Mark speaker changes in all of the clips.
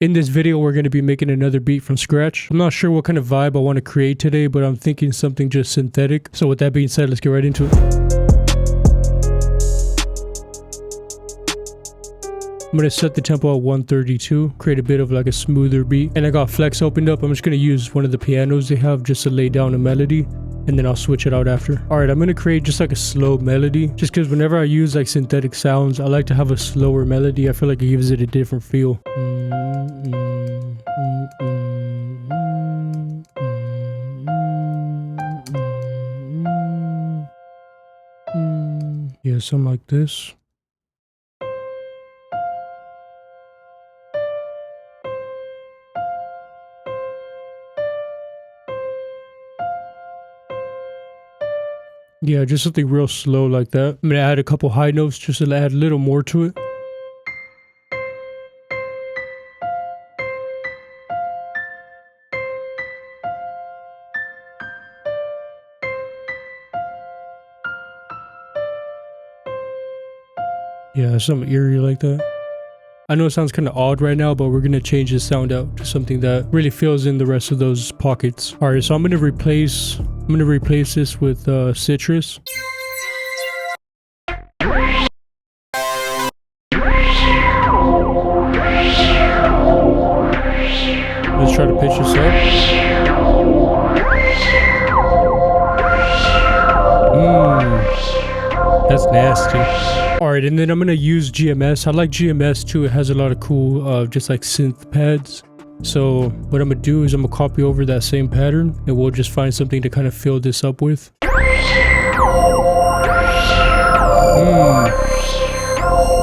Speaker 1: In this video, we're going to be making another beat from scratch. I'm not sure what kind of vibe I want to create today, but I'm thinking something just synthetic. So with that being said, let's get right into it. I'm going to set the tempo at 132, create a bit of like a smoother beat. And I got Flex opened up. I'm just going to use one of the pianos they have just to lay down a melody. And then I'll switch it out after. Alright, I'm going to create just like a slow melody. Just because whenever I use like synthetic sounds, I like to have a slower melody. I feel like it gives it a different feel. Yeah, something like this. Yeah, just something real slow like that. I'm gonna add a couple high notes just to add a little more to it. Yeah, something eerie like that. I know it sounds kind of odd right now, but we're gonna change the sound out to something that really fills in the rest of those pockets. Alright, so I'm gonna replace this with citrus. Let's try to pitch this up. That's nasty. Alright, and then I'm gonna use GMS. I like GMS too. It has a lot of cool just like synth pads. So what I'm gonna do is I'm gonna copy over that same pattern and we'll just find something to kind of fill this up with.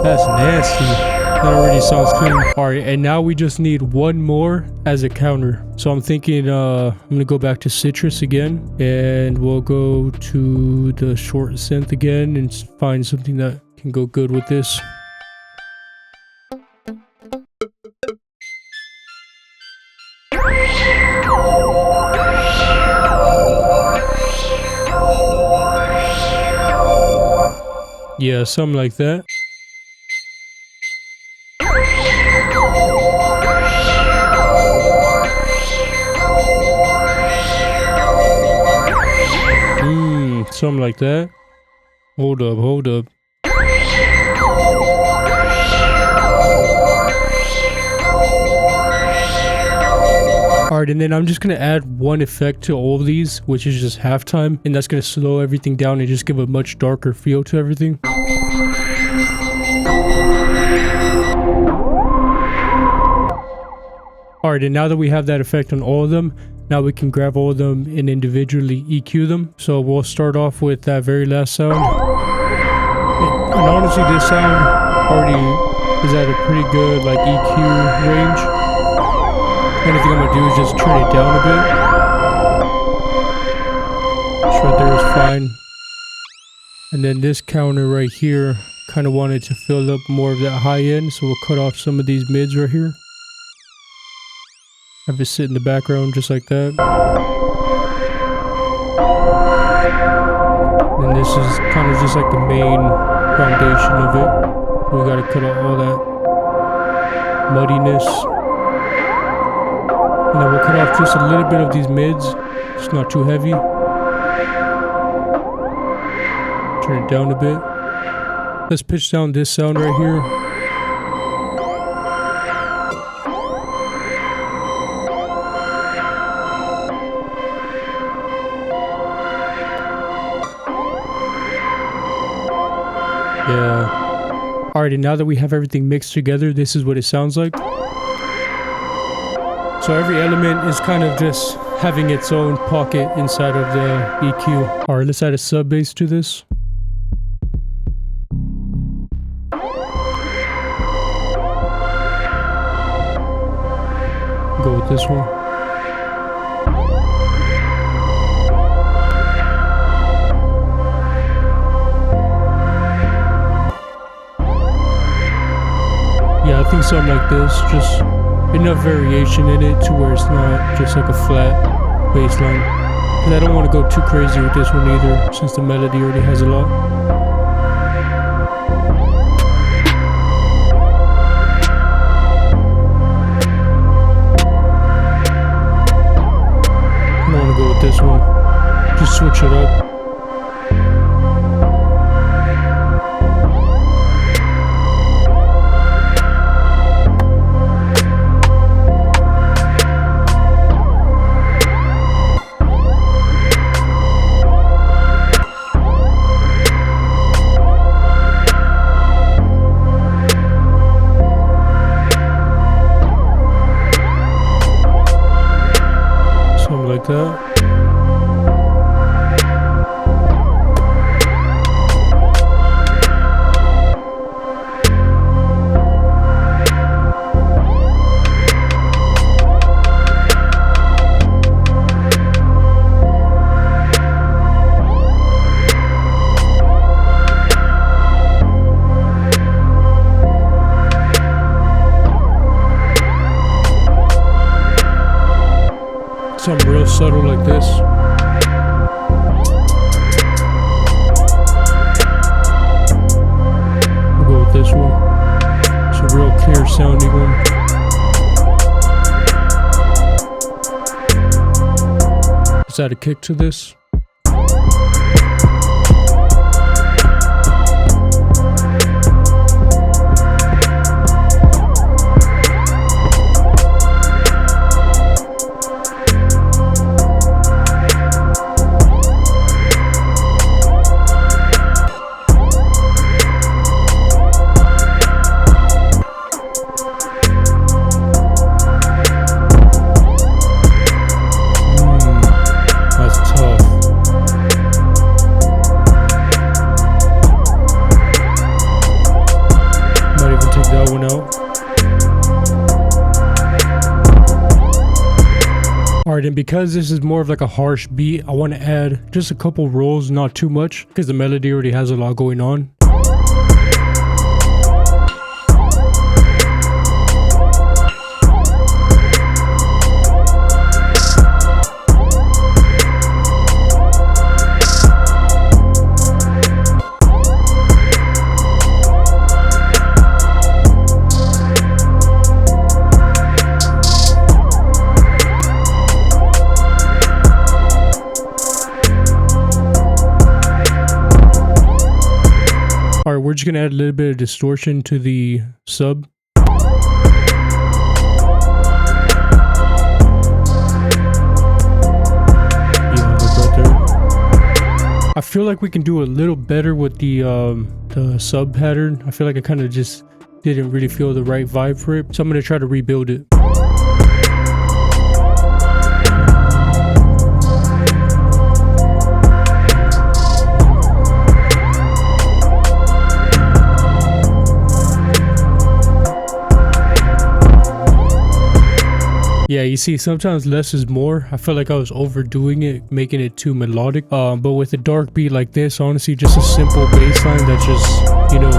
Speaker 1: That's nasty. That already sounds clean. Alright, and now we just need one more as a counter. So I'm thinking I'm gonna go back to citrus again and we'll go to the short synth again and find something that can go good with this. Yeah, something like that. Something like that. Hold up. Alright, and then I'm just gonna add one effect to all of these, which is just halftime, and that's gonna slow everything down and just give a much darker feel to everything. Alright, and now that we have that effect on all of them, now we can grab all of them and individually EQ them. So we'll start off with that very last sound. And honestly, this sound already is at a pretty good like EQ range. Anything I'm gonna do is just turn it down a bit. This right there is fine. And then this counter right here, kind of wanted to fill up more of that high end, so we'll cut off some of these mids right here. Have it sit in the background just like that. And this is kind of just like the main foundation of it. So we gotta cut out all that muddiness. And then we'll cut off just a little bit of these mids. It's not too heavy. Turn it down a bit. Let's pitch down this sound right here. Yeah. Alright, and now that we have everything mixed together, this is what it sounds like. So every element is kind of just having its own pocket inside of the EQ. Alright, let's add a sub bass to this. Go with this one. Yeah, I think something like this, just enough variation in it to where it's not just like a flat bass line. And I don't want to go too crazy with this one either, since the melody already has a lot. Just switch it up. Something like that. Something real subtle like this. We'll go with this one. It's a real clear sounding one. Let's add a kick to this. Alright, and because this is more of like a harsh beat, I want to add just a couple rolls, not too much, because the melody already has a lot going on. Alright, we're just going to add a little bit of distortion to the sub. Yeah, look right there. I feel like we can do a little better with the sub pattern. I feel like I kind of just didn't really feel the right vibe for it. So I'm going to try to rebuild it. Yeah, you see, sometimes less is more. I felt like I was overdoing it, making it too melodic. But with a dark beat like this, honestly, just a simple bass line that's just, you know,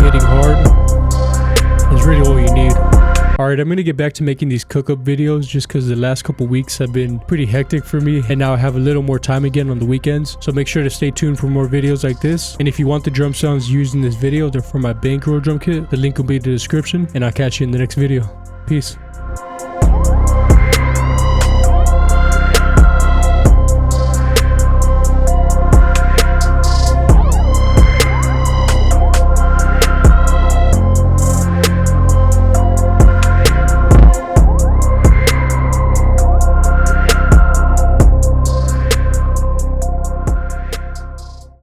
Speaker 1: hitting hard is really all you need. Alright, I'm gonna get back to making these cook-up videos just because the last couple weeks have been pretty hectic for me, and now I have a little more time again on the weekends. So make sure to stay tuned for more videos like this. And if you want the drum sounds used in this video, they're from my bankroll drum kit. The link will be in the description, and I'll catch you in the next video. Peace.